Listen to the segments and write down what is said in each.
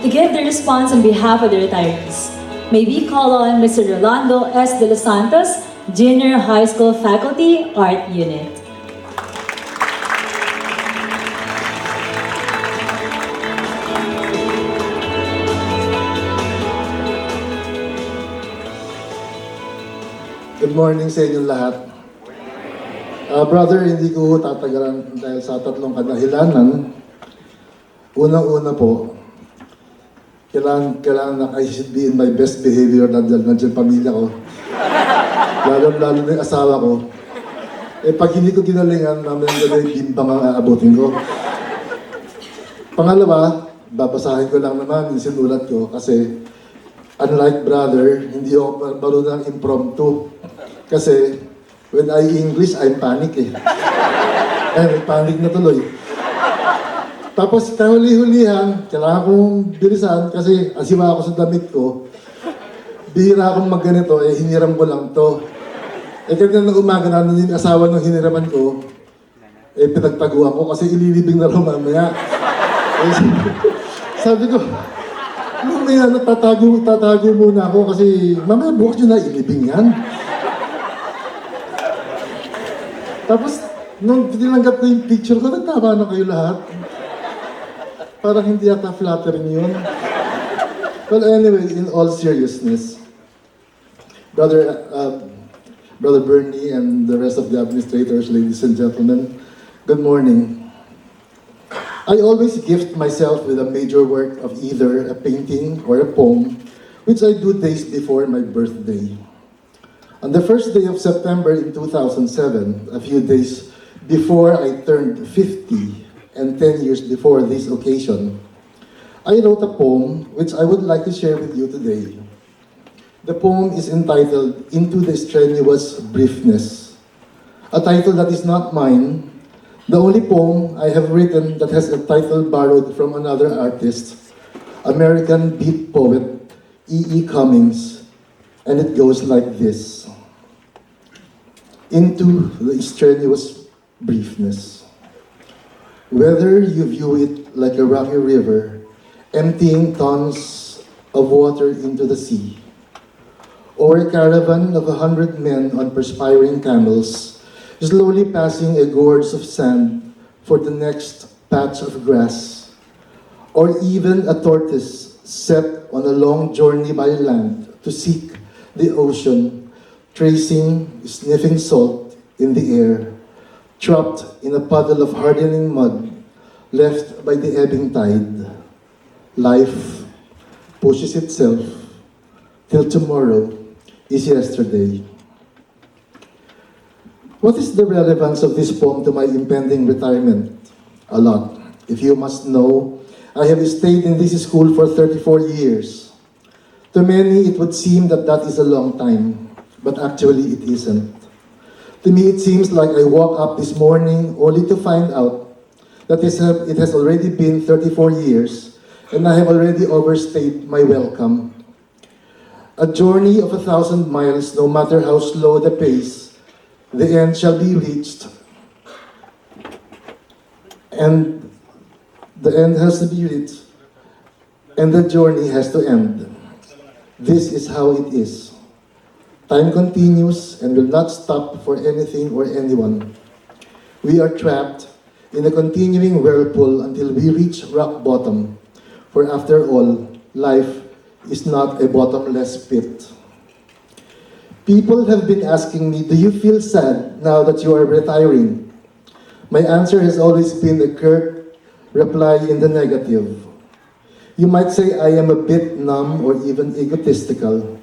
to give the response on behalf of the retirees. May we call on Mr. Rolando S. De Los Santos, Junior High School Faculty, Art Unit. Good morning sa inyong lahat. Brother, hindi ko tatagalan dahil sa tatlong kadahilanan. Unang-una po, kailangan na I should be in my best behavior dahil nandiyan pamilya ko. Lalo na yung asawa ko. Pag hindi ko ginalingan, namin yung bimbang ang aabutin ko. Pangalawa, babasahin ko lang naman yung sinulat ko kasi unlike brother, hindi ako marunong impromptu. Kasi when I English, I'm panic eh. Panic na tuloy. Tapos kahuli-hulihan, kailangan kong bilisan kasi asiwa ako sa damit ko. Bihira akong magganito, hiniram ko lang to. Kaya nang umaga na yung asawa ng hiniraman ko, pinagtaguan ko kasi ililibing na raw mamaya. Sabi ko, mamaya tatago muna ako kasi mamaya bukas yun na ilibing yan. Tapos, nung tinanggap ko yung picture ko, nagtama na kayo lahat. Parang hindi yata flattering yun. Well, anyway, in all seriousness, Brother Bernie and the rest of the administrators, ladies and gentlemen, good morning. I always gift myself with a major work of either a painting or a poem, which I do days before my birthday. On the first day of September in 2007, a few days before I turned 50 and 10 years before this occasion, I wrote a poem which I would like to share with you today. The poem is entitled Into the Strenuous Briefness, a title that is not mine, the only poem I have written that has a title borrowed from another artist, American beat poet E. Cummings, and it goes like this. Into the strenuous briefness. Whether you view it like a rocky river, emptying tons of water into the sea, or a caravan of 100 men on perspiring camels, slowly passing a gorge of sand for the next patch of grass, or even a tortoise set on a long journey by land to seek the ocean, tracing, sniffing salt in the air, trapped in a puddle of hardening mud left by the ebbing tide. Life pushes itself till tomorrow is yesterday. What is the relevance of this poem to my impending retirement? A lot. If you must know, I have stayed in this school for 34 years. To many, it would seem that that is a long time, but actually it isn't. To me, it seems like I woke up this morning only to find out that it has already been 34 years and I have already overstayed my welcome. A journey of 1,000 miles, no matter how slow the pace, the end shall be reached. And the end has to be reached, and the journey has to end. This is how it is. Time continues and will not stop for anything or anyone. We are trapped in a continuing whirlpool until we reach rock bottom. For after all, life is not a bottomless pit. People have been asking me, do you feel sad now that you are retiring? My answer has always been a curt reply in the negative. You might say I am a bit numb or even egotistical,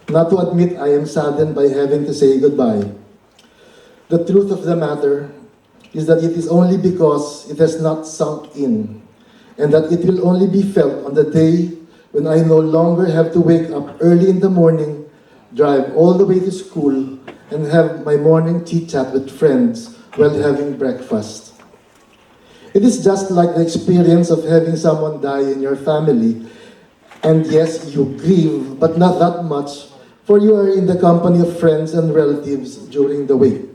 not to admit I am saddened by having to say goodbye. The truth of the matter is that it is only because it has not sunk in, and that it will only be felt on the day when I no longer have to wake up early in the morning, drive all the way to school, and have my morning chit-chat with friends while having breakfast. It is just like the experience of having someone die in your family, and yes, you grieve, but not that much, for you are in the company of friends and relatives during the wake.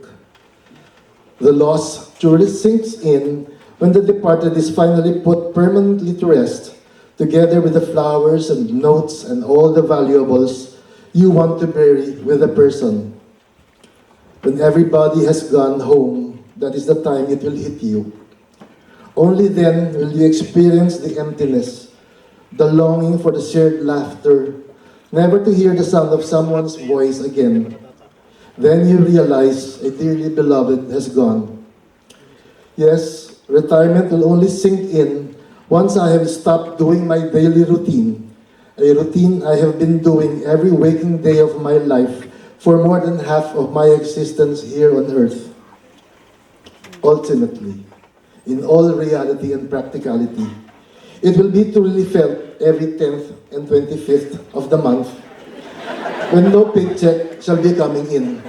The loss truly sinks in when the departed is finally put permanently to rest, together with the flowers and notes and all the valuables you want to bury with a person. When everybody has gone home, that is the time it will hit you. Only then will you experience the emptiness, the longing for the shared laughter, never to hear the sound of someone's voice again. Then you realize a dearly beloved has gone. Yes, retirement will only sink in once I have stopped doing my daily routine, a routine I have been doing every waking day of my life for more than half of my existence here on earth. Ultimately, in all reality and practicality, it will be truly felt every 10th and 25th of the month when no paycheck shall be coming in.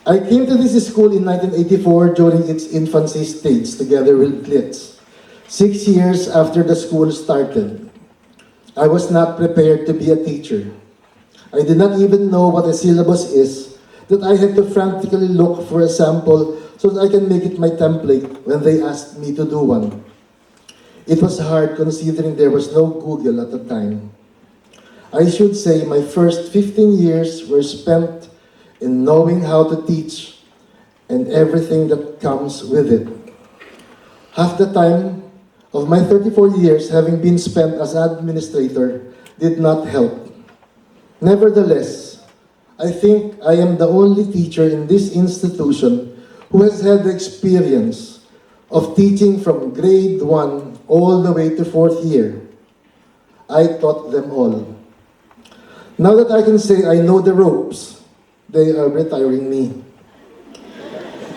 I came to this school in 1984 during its infancy stage together with Glitz, 6 years after the school started. I was not prepared to be a teacher. I did not even know what a syllabus is, that I had to frantically look for a sample so that I can make it my template when they asked me to do one. It was hard considering there was no Google at the time. I should say my first 15 years were spent in knowing how to teach and everything that comes with it. Half the time of my 34 years having been spent as administrator did not help. Nevertheless, I think I am the only teacher in this institution who has had the experience of teaching from grade 1 all the way to 4th year. I taught them all. Now that I can say I know the ropes, they are retiring me.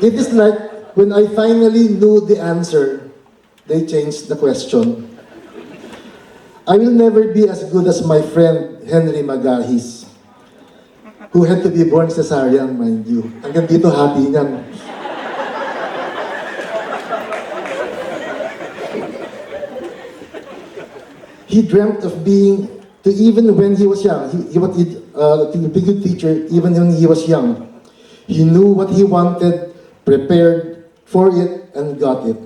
It is like when I finally knew the answer, they changed the question. I will never be as good as my friend Henry Magahis, who had to be born cesarean, mind you. Hanggang dito hati niyan. He dreamt of being, even when he was young, to be a good teacher even when he was young. He knew what he wanted, prepared for it, and got it.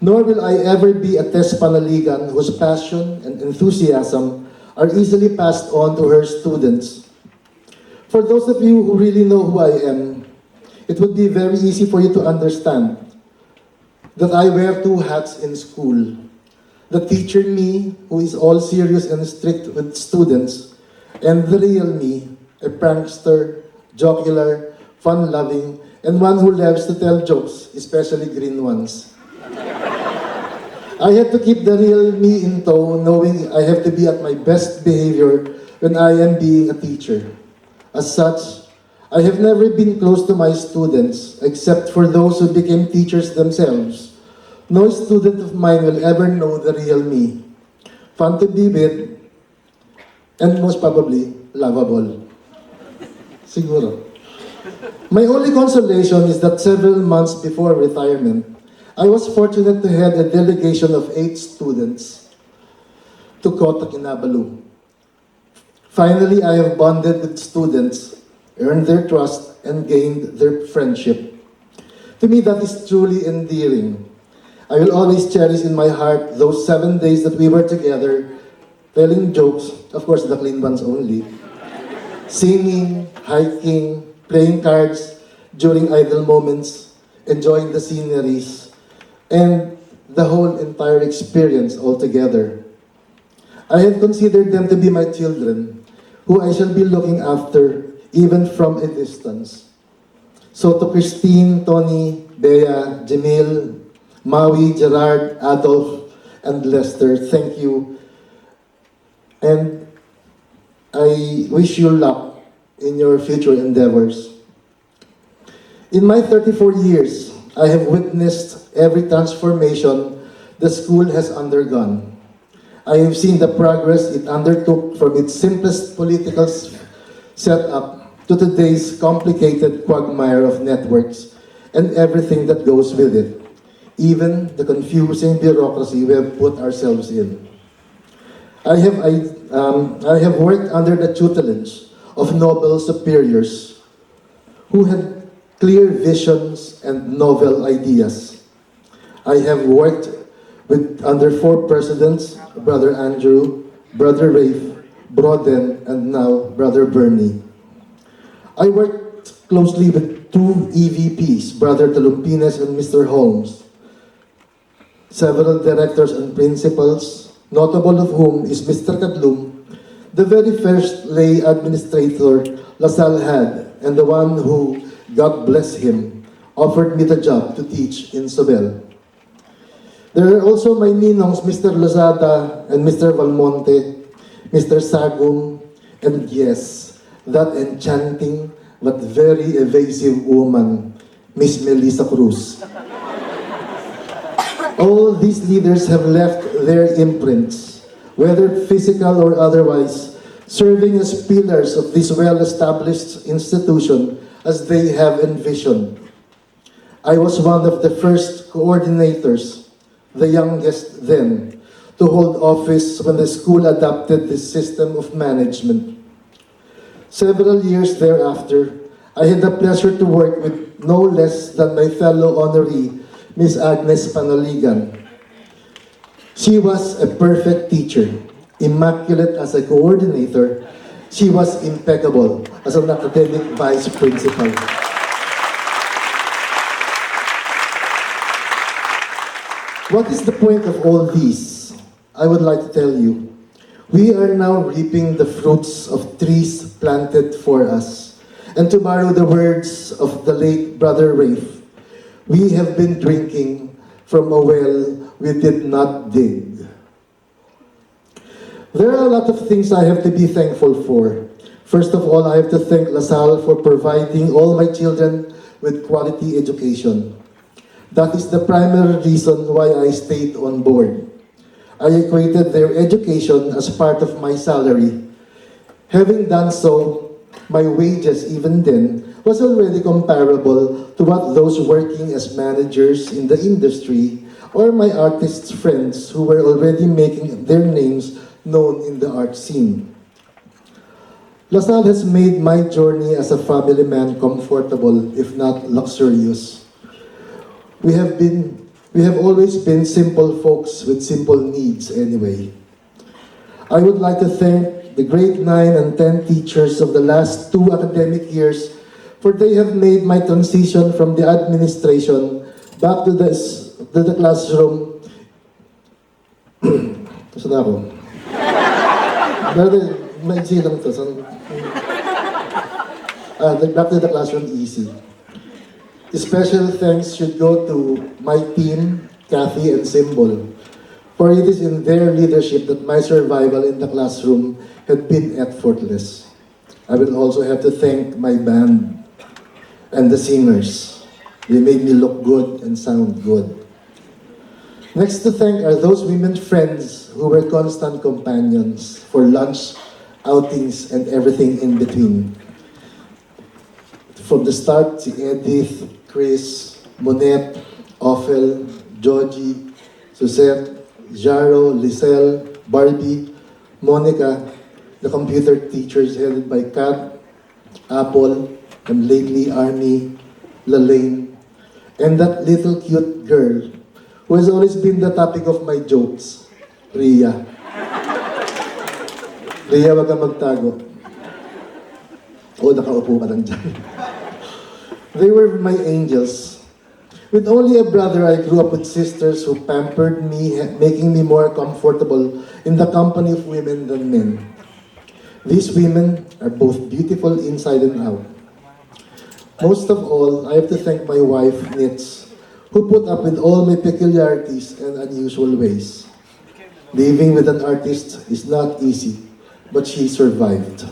Nor will I ever be a test panaligan whose passion and enthusiasm are easily passed on to her students. For those of you who really know who I am, it would be very easy for you to understand that I wear two hats in school. The teacher me, who is all serious and strict with students, and the real me, a prankster, jocular, fun-loving, and one who loves to tell jokes, especially green ones. I have to keep the real me in tow, knowing I have to be at my best behavior when I am being a teacher. As such, I have never been close to my students, except for those who became teachers themselves. No student of mine will ever know the real me. Fun to be with, and most probably, lovable. Siguro. My only consolation is that several months before retirement, I was fortunate to head a delegation of 8 students to Kota Kinabalu. Finally, I have bonded with students, earned their trust, and gained their friendship. To me, that is truly endearing. I will always cherish in my heart those 7 days that we were together, telling jokes, of course the clean ones only, singing, hiking, playing cards during idle moments, enjoying the sceneries, and the whole entire experience altogether. I have considered them to be my children, who I shall be looking after even from a distance. So to Christine, Tony, Bea, Jamil, Maui, Gerard, Adolf, and Lester, thank you. And I wish you luck in your future endeavors. In my 34 years, I have witnessed every transformation the school has undergone. I have seen the progress it undertook from its simplest political setup to today's complicated quagmire of networks and everything that goes with it, even the confusing bureaucracy we have put ourselves in. I have worked under the tutelage of noble superiors who had clear visions and novel ideas. I have worked with under 4 presidents, Brother Andrew, Brother Rafe, Broden, and now Brother Bernie. I worked closely with 2 EVPs, Brother Talumpines and Mr. Holmes, several directors and principals, notable of whom is Mr. Kadlum, the very first lay administrator LaSalle had, and the one who, God bless him, offered me the job to teach in Sobel. There are also my ninongs, Mr. Lozada and Mr. Valmonte, Mr. Sagum, and yes, that enchanting but very evasive woman, Miss Melissa Cruz. All these leaders have left their imprints, whether physical or otherwise, serving as pillars of this well-established institution as they have envisioned. I was one of the first coordinators, the youngest then, to hold office when the school adopted this system of management. Several years thereafter, I had the pleasure to work with no less than my fellow honoree, Miss Agnes Panaligan. She was a perfect teacher, immaculate as a coordinator. She was impeccable as an academic vice principal. What is the point of all this? I would like to tell you. We are now reaping the fruits of trees planted for us. And to borrow the words of the late Brother Rafe, we have been drinking from a well we did not dig. There are a lot of things I have to be thankful for. First of all, I have to thank LaSalle for providing all my children with quality education. That is the primary reason why I stayed on board. I equated their education as part of my salary. Having done so, my wages even then was already comparable to what those working as managers in the industry or my artist friends who were already making their names known in the art scene. LaSalle has made my journey as a family man comfortable, if not luxurious. We have always been simple folks with simple needs anyway. I would like to thank the grade 9 and 10 teachers of the last 2 academic years, for they have made my transition from the administration back to the classroom. Saan ako? May lang to. Back to the classroom easy. Special thanks should go to my team, Kathy and Symbol, for it is in their leadership that my survival in the classroom had been effortless. I will also have to thank my band and the singers. They made me look good and sound good. Next to thank are those women friends who were constant companions for lunch, outings, and everything in between. From the start, si Edith, Chris, Monette, Ophel, Georgie, Suzette, Jaro, Lisel, Barbie, Monica, the computer teachers headed by Kat, Apple, and lately Army, Lalaine, and that little cute girl who has always been the topic of my jokes, Ria. Ria, wag kang magtago. O, nakaupo ka lang dyan. They were my angels. With only a brother, I grew up with sisters who pampered me, making me more comfortable in the company of women than men. These women are both beautiful inside and out. Most of all, I have to thank my wife, Nitz, who put up with all my peculiarities and unusual ways. Living with an artist is not easy, but she survived.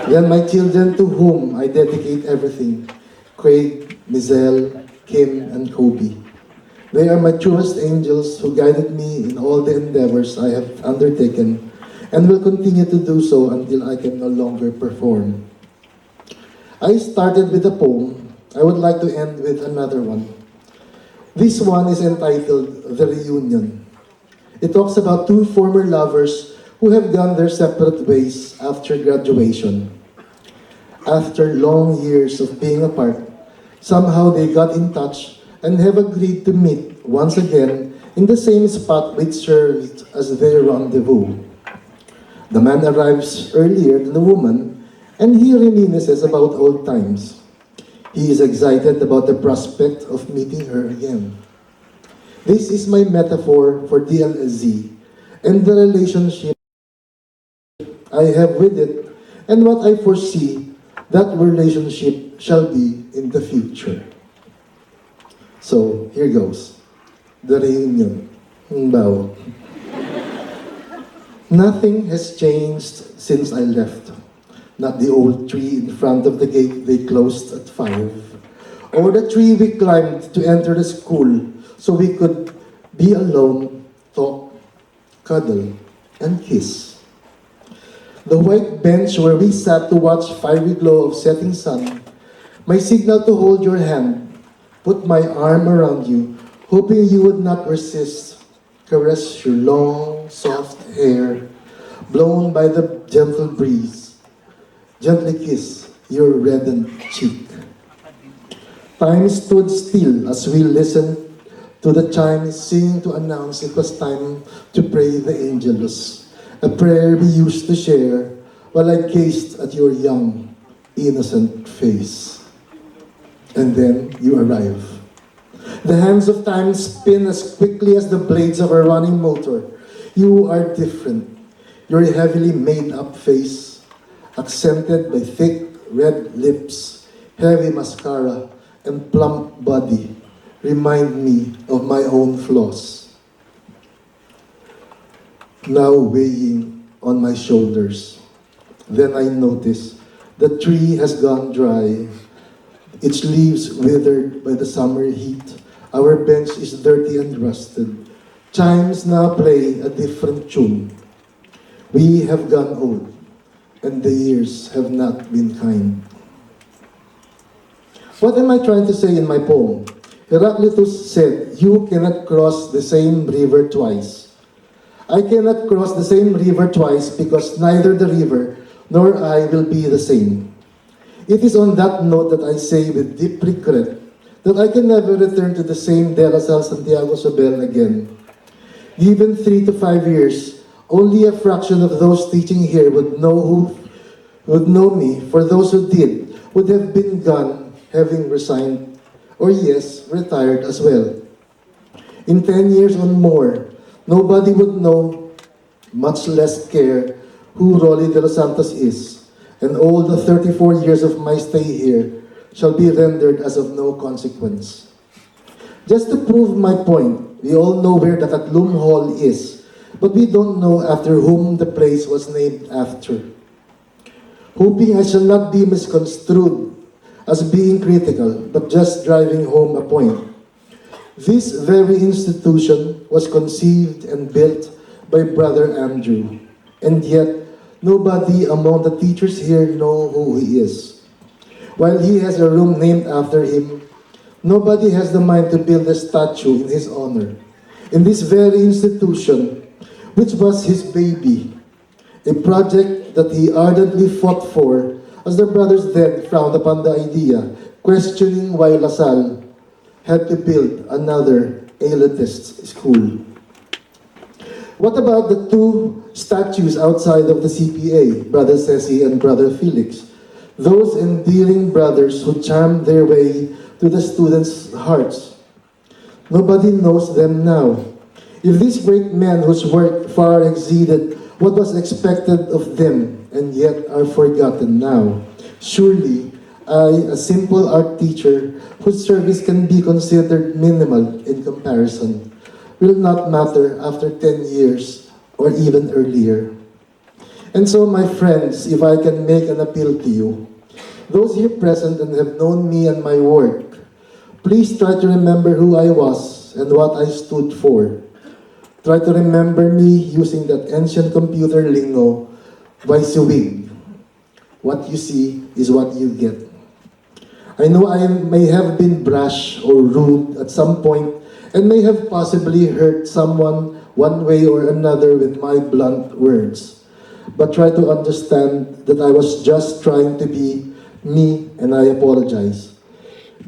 Then my children to whom I dedicate everything, Craig, Mizelle, Kim, and Kobe. They are my truest angels who guided me in all the endeavors I have undertaken and will continue to do so until I can no longer perform. I started with a poem. I would like to end with another one. This one is entitled The Reunion. It talks about 2 former lovers who have gone their separate ways after graduation. After long years of being apart, somehow they got in touch and have agreed to meet once again in the same spot which served as their rendezvous. The man arrives earlier than the woman, and he reminisces about old times. He is excited about the prospect of meeting her again. This is my metaphor for DLSZ and the relationship I have with it and what I foresee that relationship shall be in the future. So, here goes. The reunion. Bow. Nothing has changed since I left. Not the old tree in front of the gate they closed at 5, or the tree we climbed to enter the school so we could be alone, talk, cuddle, and kiss. The white bench where we sat to watch fiery glow of setting sun, my signal to hold your hand, put my arm around you, hoping you would not resist, caress your long, soft hair, blown by the gentle breeze, gently kiss your reddened cheek. Time stood still as we listened to the chimes singing to announce it was time to pray the Angelus, a prayer we used to share while I gazed at your young, innocent face. And then you arrive. The hands of time spin as quickly as the blades of a running motor. You are different. Your heavily made-up face, accented by thick red lips, heavy mascara, and plump body, remind me of my own flaws. Now weighing on my shoulders. Then I notice the tree has gone dry, its leaves withered by the summer heat. Our bench is dirty and rusted. Chimes now play a different tune. We have gone old, and the years have not been kind. What am I trying to say in my poem? Heraclitus said, "You cannot cross the same river twice." I cannot cross the same river twice because neither the river nor I will be the same. It is on that note that I say with deep regret that I can never return to the same Delos Santiago Sobel again. Given 3 to 5 years, only a fraction of those teaching here would know me. For those who did, would have been gone, having resigned, or yes, retired as well. In 10 years or more, nobody would know, much less care, who Rolly de los Santos is, and all the 34 years of my stay here shall be rendered as of no consequence. Just to prove my point, we all know where the Katlum Hall is, but we don't know after whom the place was named after. Hoping I shall not be misconstrued as being critical, but just driving home a point. This very institution was conceived and built by Brother Andrew, and yet nobody among the teachers here know who he is. While he has a room named after him, nobody has the mind to build a statue in his honor. In this very institution, which was his baby, a project that he ardently fought for, as the brothers then frowned upon the idea, questioning why LaSalle had to build another elitist school. What about the two statues outside of the CPA, Brother Ceci and Brother Felix? Those endearing brothers who charmed their way to the students' hearts. Nobody knows them now. If these great men whose work far exceeded what was expected of them and yet are forgotten now, surely I, a simple art teacher whose service can be considered minimal in comparison, will not matter after 10 years or even earlier. And so, my friends, if I can make an appeal to you, those here present and have known me and my work, please try to remember who I was and what I stood for. Try to remember me using that ancient computer lingo, Vaisuwig. What you see is what you get. I know I may have been brash or rude at some point and may have possibly hurt someone one way or another with my blunt words. But try to understand that I was just trying to be me, and I apologize.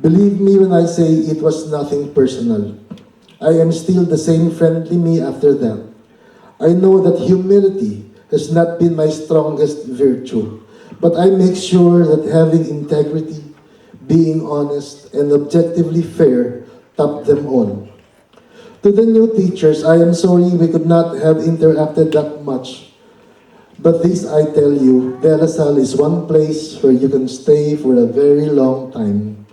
Believe me when I say it was nothing personal. I am still the same friendly me after that. I know that humility has not been my strongest virtue, but I make sure that having integrity, being honest, and objectively fair top them all. To the new teachers, I am sorry we could not have interacted that much. But this I tell you, DLSZ is one place where you can stay for a very long time.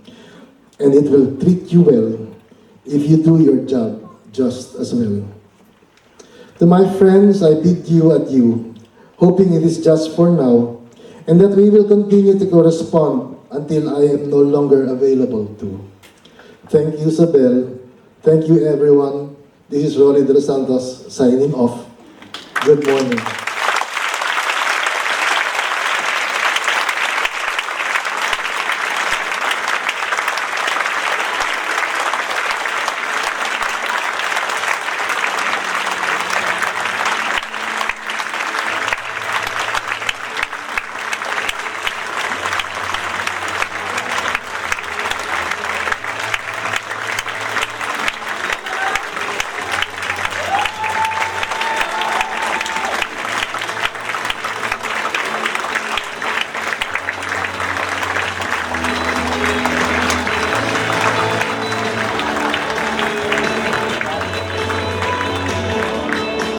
And it will treat you well if you do your job just as well. To my friends, I bid you adieu, hoping it is just for now, and that we will continue to correspond until I am no longer available to. Thank you, Isabel. Thank you, everyone. This is Ronnie De Los Santos signing off. Good morning.